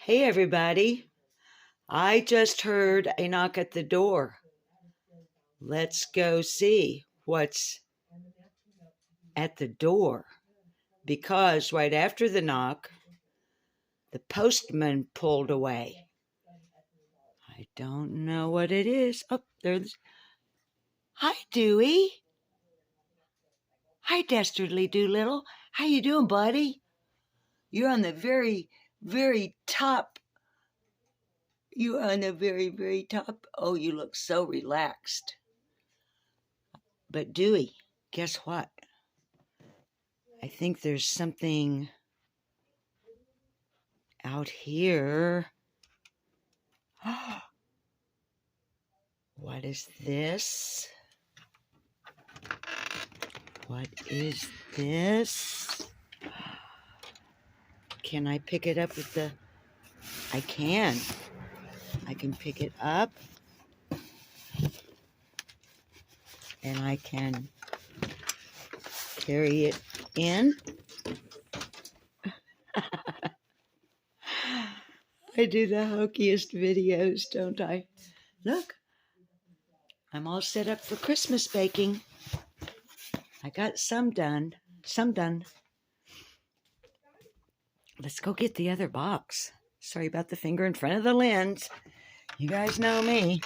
Hey everybody, I just heard a knock at the door. Let's go see what's at the door, because right after the knock, the postman pulled away. I don't know what it is. Oh, there's... Hi, Dewey. Hi, Dastardly Doolittle. How you doing, buddy? You're on the very, very top. You're on the very, very top. Oh, you look so relaxed. But Dewey, guess what? I think there's something out here. What is this? What is this? Can I pick it up with the... I can. I can pick it up. And I can carry it in. I do the hokiest videos, don't I? Look, I'm all set up for Christmas baking. I got some done. Let's go get the other box. Sorry about the finger in front of the lens. You guys know me.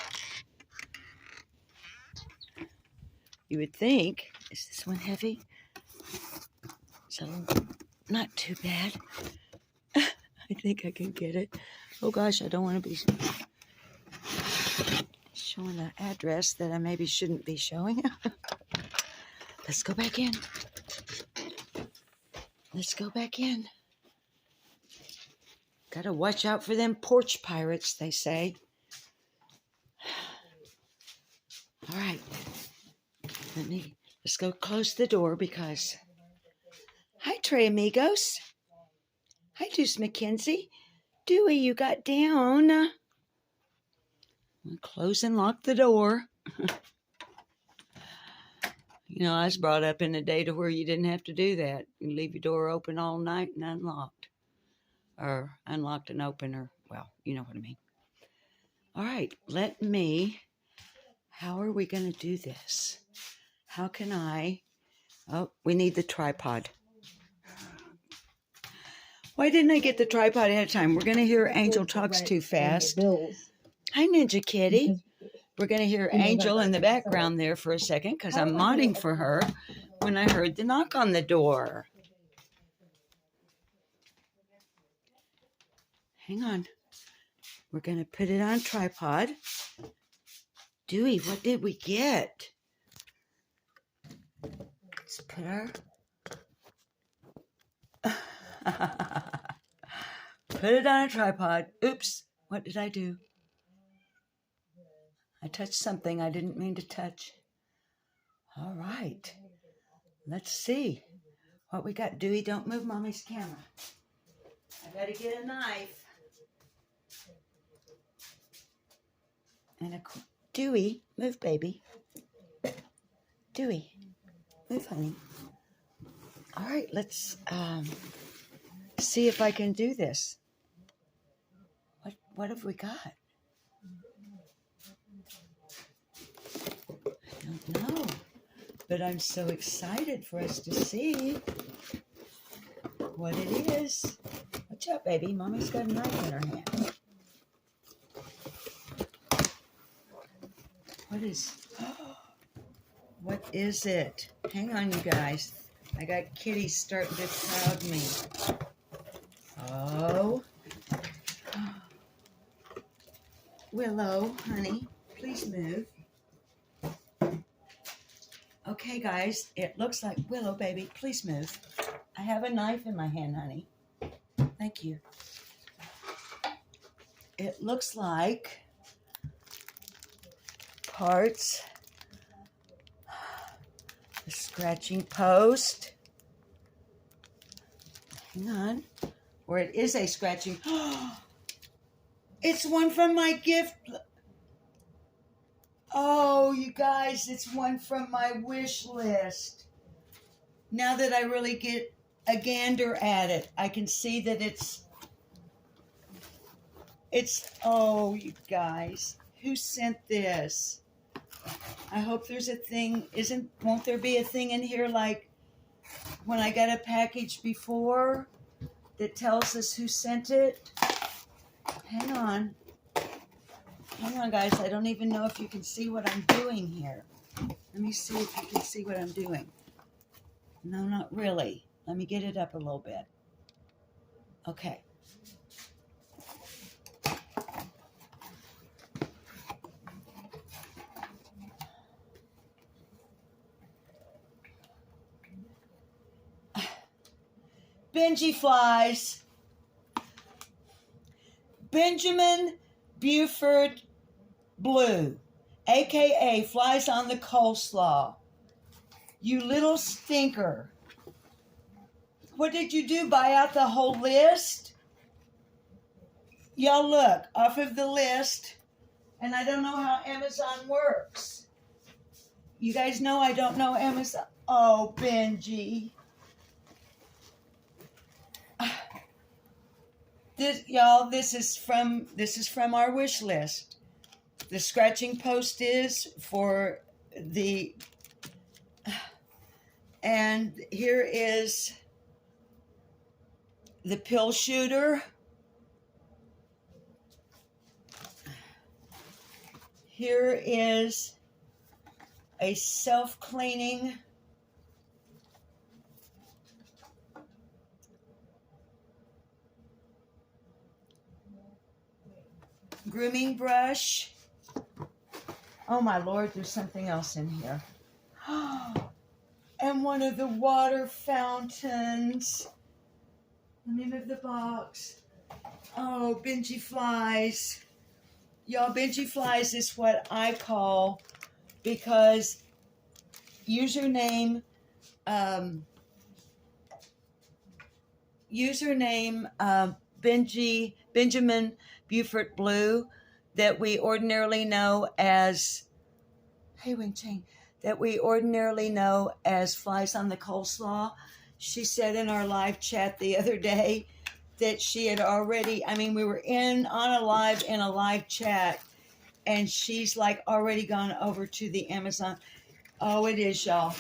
You would think, is this one heavy? So, not too bad. I think I can get it. Oh gosh, I don't want to be showing an address that I maybe shouldn't be showing. Let's go back in. Let's go back in. Gotta watch out for them porch pirates, they say. All right. Let's go close the door because... Hi, Trey Amigos. Hi, Deuce McKenzie. Dewey, you got down. Close and lock the door. You know, I was brought up in a day to where you didn't have to do that. You leave your door open all night and unlocked. Or unlocked and open, or, well, you know what I mean. All right, how are we going to do this? How can I... Oh, we need the tripod. Why didn't I get the tripod ahead of time? We're going to hear Angel talks too fast. Hi, Ninja Kitty. We're going to hear Angel in the background there for a second because I'm modding for her when I heard the knock on the door. Hang on. We're going to put it on tripod. Dewey, what did we get? Let's put our... Put it on a tripod. Oops, what did I do? I touched something I didn't mean to touch. All right, let's see what we got. Dewey, don't move Mommy's camera. I gotta get a knife. And Dewey, move, baby. Dewey, move, honey. All right, let's see if I can do this. What have we got? I don't know, but I'm so excited for us to see what it is. Watch out, baby. Mommy's got a knife in her hand. What is it? Hang on, you guys. I got kitties starting to crowd me. Oh. Willow, honey, please move. Okay, guys, it looks like... Willow, baby, please move. I have a knife in my hand, honey. Thank you. It looks like parts... The scratching post. Hang on. Or it is a scratching... It's one from my gift. Oh, you guys, it's one from my wish list. Now that I really get a gander at it, I can see that it's Oh, you guys, who sent this? I hope there's a thing. Won't there be a thing in here like when I got a package before that tells us who sent it? Hang on, guys. I don't even know if you can see what I'm doing here. Let me see if you can see what I'm doing. No, not really. Let me get it up a little bit. Okay. Benji flies. Benjamin Buford Blue, a.k.a. flies on the coleslaw. You little stinker. What did you do? Buy out the whole list? Y'all look, off of the list, and I don't know how Amazon works. You guys know I don't know Amazon. Oh, Benji. This is from our wish list. The scratching post is for the, and here is the pill shooter. Here is a self-cleaning grooming brush. Oh my Lord, there's something else in here. And one of the water fountains. Let me move the box. Oh, Benji flies. Y'all, Benji flies is what I call, because username Benjamin Buford Blue, that we ordinarily know as, hey Wing Chang, that we ordinarily know as flies on the coleslaw. She said in our live chat the other day that she had already, we were in a live chat, and she's like already gone over to the Amazon. Oh, it is, y'all.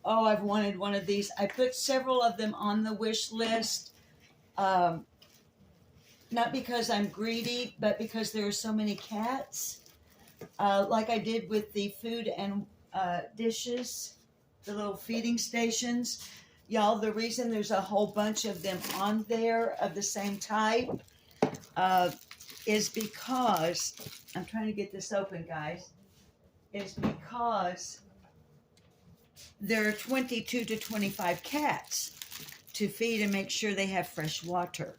Oh, I've wanted one of these. I put several of them on the wish list. Not because I'm greedy, but because there are so many cats. Like I did with the food and dishes, the little feeding stations. Y'all, the reason there's a whole bunch of them on there of the same type is because, I'm trying to get this open, guys, is because there are 22 to 25 cats to feed and make sure they have fresh water.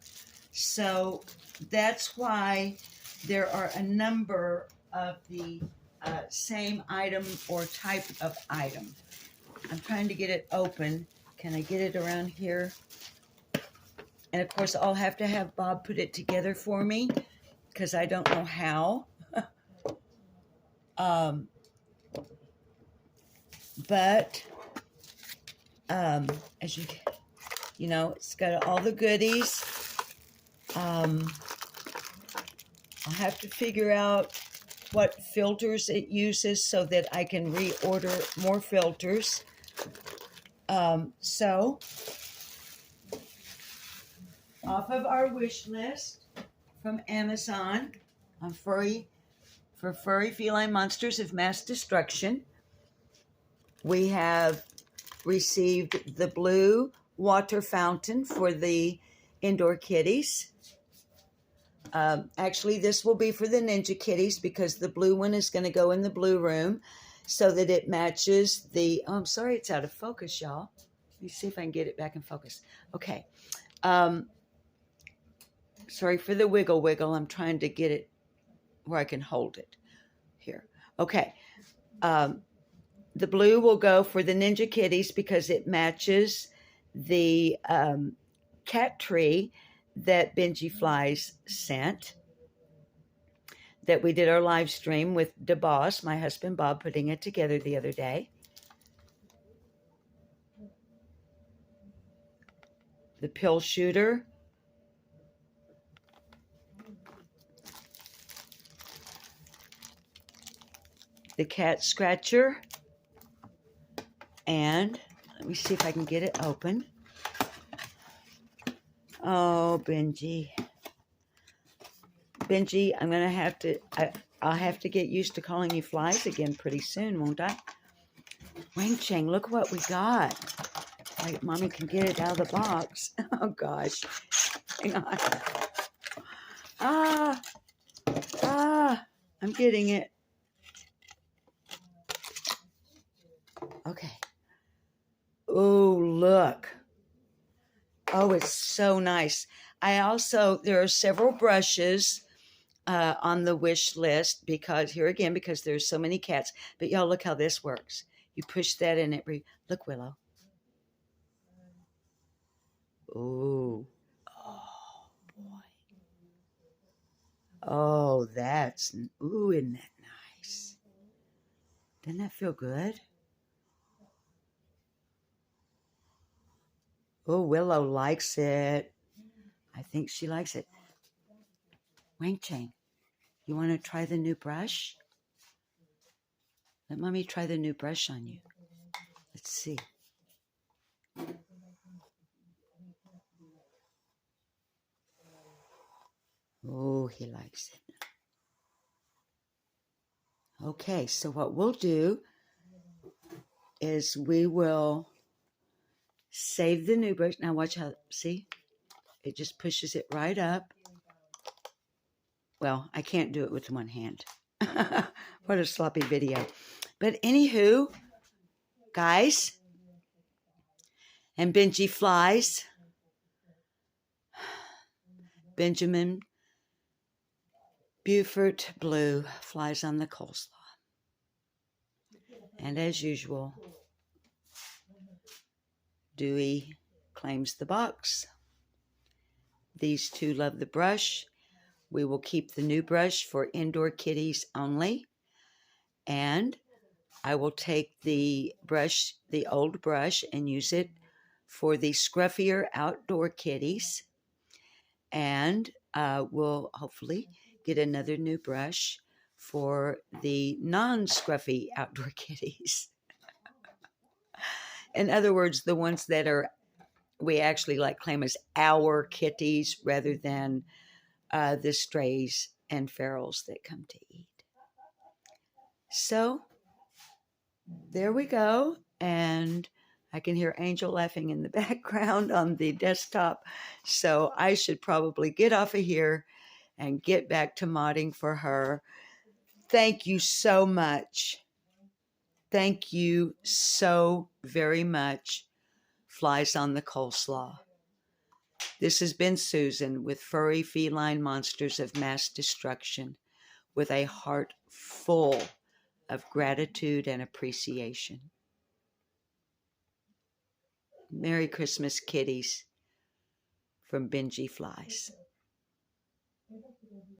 So that's why there are a number of the same item or type of item. I'm trying to get it open. Can I get it around here? And of course, I'll have to have Bob put it together for me because I don't know how. But as you know, it's got all the goodies. I'll have to figure out what filters it uses so that I can reorder more filters. So, off of our wish list from Amazon on for furry feline monsters of mass destruction, we have received the blue water fountain for the indoor kitties. Actually, this will be for the ninja kitties because the blue one is going to go in the blue room so that it matches the, oh, I'm sorry, it's out of focus, y'all. Let me see if I can get it back in focus. Okay. Sorry for the wiggle. I'm trying to get it where I can hold it. Here. Okay. The blue will go for the ninja kitties because it matches the cat tree that Benji Flies sent, that we did our live stream with DeBoss, my husband Bob, putting it together the other day. The pill shooter. the cat scratcher. And let me see if I can get it open. Oh, Benji. Benji, I'm going to have to, I'll have to get used to calling you Flies again pretty soon, won't I? Wang Chang, look what we got. Like, Mommy can get it out of the box. Oh, gosh. Hang on. I'm getting it. Okay. Oh, look. Oh, it's so nice. There are several brushes on the wish list because there's so many cats. But y'all, look how this works. You push that in it. Look, Willow. Ooh. Oh, boy. Oh, isn't that nice? Doesn't that feel good? Oh, Willow likes it. I think she likes it. Wang Chang, you want to try the new brush? Let Mommy try the new brush on you. Let's see. Oh, he likes it. Okay, so what we'll do is we will save the new brush. Now watch how, see? It just pushes it right up. Well, I can't do it with one hand. What a sloppy video. But anywho, guys, and Benji Flies, Benjamin Buford Blue flies on the coleslaw. And as usual, Dewey claims the box. These two love the brush. We will keep the new brush for indoor kitties only. And I will take the brush, the old brush, and use it for the scruffier outdoor kitties. And we'll hopefully get another new brush for the non-scruffy outdoor kitties. In other words, the ones that we actually claim as our kitties rather than the strays and ferals that come to eat. So there we go. And I can hear Angel laughing in the background on the desktop. So I should probably get off of here and get back to modding for her. Thank you so much. Thank you so very much, Flies on the Coleslaw. This has been Susan with Furry Feline Monsters of Mass Destruction, with a heart full of gratitude and appreciation. Merry Christmas, kitties, from Benji Flies.